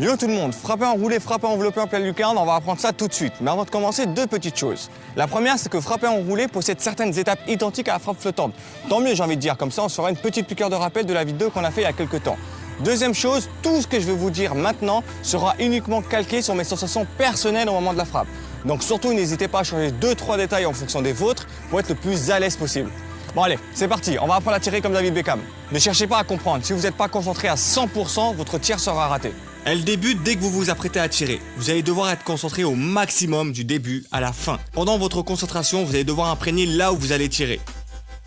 Yo tout le monde, frapper enroulé, frapper enveloppé en pleine lucarne, on va apprendre ça tout de suite. Mais avant de commencer, deux petites choses. La première, c'est que frapper enroulé possède certaines étapes identiques à la frappe flottante. Tant mieux, j'ai envie de dire, comme ça on se fera une petite piqûre de rappel de la vidéo qu'on a fait il y a quelques temps. Deuxième chose, tout ce que je vais vous dire maintenant sera uniquement calqué sur mes sensations personnelles au moment de la frappe. Donc surtout, n'hésitez pas à changer 2-3 détails en fonction des vôtres pour être le plus à l'aise possible. Bon allez, c'est parti, on va apprendre à tirer comme David Beckham. Ne cherchez pas à comprendre, si vous n'êtes pas concentré à 100%, votre tir sera raté. Elle débute dès que vous vous apprêtez à tirer. Vous allez devoir être concentré au maximum du début à la fin. Pendant votre concentration, vous allez devoir imprégner là où vous allez tirer.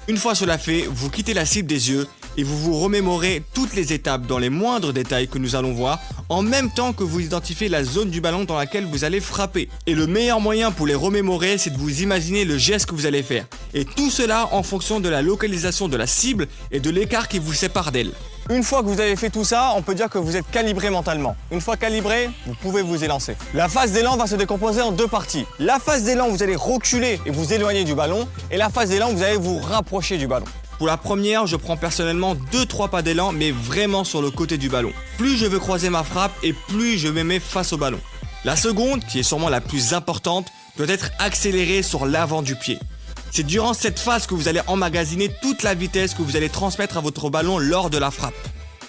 Une fois cela fait, vous quittez la cible des yeux et vous vous remémorez toutes les étapes dans les moindres détails que nous allons voir, en même temps que vous identifiez la zone du ballon dans laquelle vous allez frapper. Et le meilleur moyen pour les remémorer, c'est de vous imaginer le geste que vous allez faire. Et tout cela en fonction de la localisation de la cible et de l'écart qui vous sépare d'elle. Une fois que vous avez fait tout ça, on peut dire que vous êtes calibré mentalement. Une fois calibré, vous pouvez vous élancer. La phase d'élan va se décomposer en deux parties. La phase d'élan, vous allez reculer et vous éloigner du ballon. Et la phase d'élan, vous allez vous rapprocher du ballon. Pour la première, je prends personnellement 2-3 pas d'élan, mais vraiment sur le côté du ballon. Plus je veux croiser ma frappe et plus je me mets face au ballon. La seconde, qui est sûrement la plus importante, doit être accélérée sur l'avant du pied. C'est durant cette phase que vous allez emmagasiner toute la vitesse que vous allez transmettre à votre ballon lors de la frappe.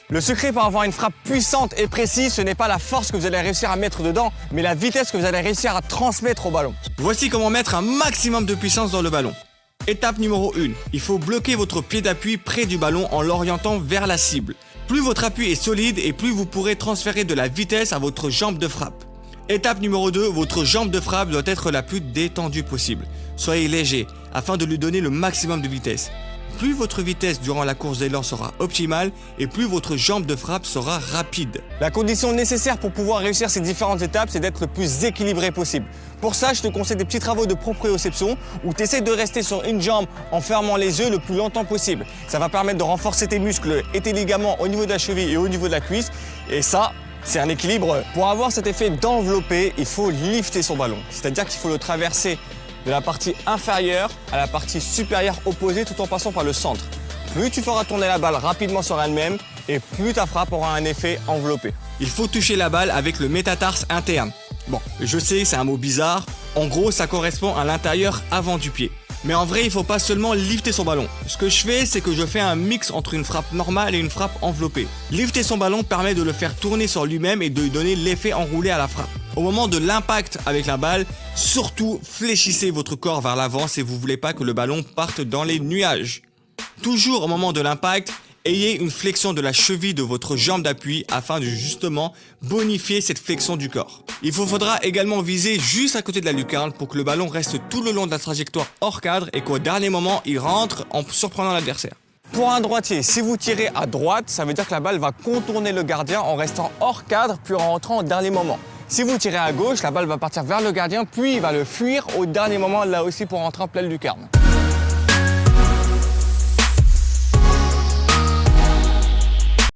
Le secret pour avoir une frappe puissante et précise, ce n'est pas la force que vous allez réussir à mettre dedans, mais la vitesse que vous allez réussir à transmettre au ballon. Voici comment mettre un maximum de puissance dans le ballon. Étape numéro 1, il faut bloquer votre pied d'appui près du ballon en l'orientant vers la cible. Plus votre appui est solide et plus vous pourrez transférer de la vitesse à votre jambe de frappe. Étape numéro 2, votre jambe de frappe doit être la plus détendue possible. Soyez léger afin de lui donner le maximum de vitesse. Plus votre vitesse durant la course d'élan sera optimale et plus votre jambe de frappe sera rapide. La condition nécessaire pour pouvoir réussir ces différentes étapes, c'est d'être le plus équilibré possible. Pour ça, je te conseille des petits travaux de proprioception où tu essaies de rester sur une jambe en fermant les yeux le plus longtemps possible. Ça va permettre de renforcer tes muscles et tes ligaments au niveau de la cheville et au niveau de la cuisse. Et ça, c'est un équilibre. Pour avoir cet effet d'envelopper, il faut lifter son ballon. C'est-à-dire qu'il faut le traverser de la partie inférieure à la partie supérieure opposée tout en passant par le centre. Plus tu feras tourner la balle rapidement sur elle-même et plus ta frappe aura un effet enveloppé. Il faut toucher la balle avec le métatarse interne. Bon, je sais, c'est un mot bizarre. En gros, ça correspond à l'intérieur avant du pied. Mais en vrai, il ne faut pas seulement lifter son ballon. Ce que je fais, c'est que je fais un mix entre une frappe normale et une frappe enveloppée. Lifter son ballon permet de le faire tourner sur lui-même et de lui donner l'effet enroulé à la frappe. Au moment de l'impact avec la balle, surtout fléchissez votre corps vers l'avant si vous ne voulez pas que le ballon parte dans les nuages. Toujours au moment de l'impact, ayez une flexion de la cheville de votre jambe d'appui afin de justement bonifier cette flexion du corps. Il vous faudra également viser juste à côté de la lucarne pour que le ballon reste tout le long de la trajectoire hors cadre et qu'au dernier moment, il rentre en surprenant l'adversaire. Pour un droitier, si vous tirez à droite, ça veut dire que la balle va contourner le gardien en restant hors cadre puis en rentrant au dernier moment. Si vous tirez à gauche, la balle va partir vers le gardien puis il va le fuir au dernier moment là aussi pour rentrer en pleine lucarne.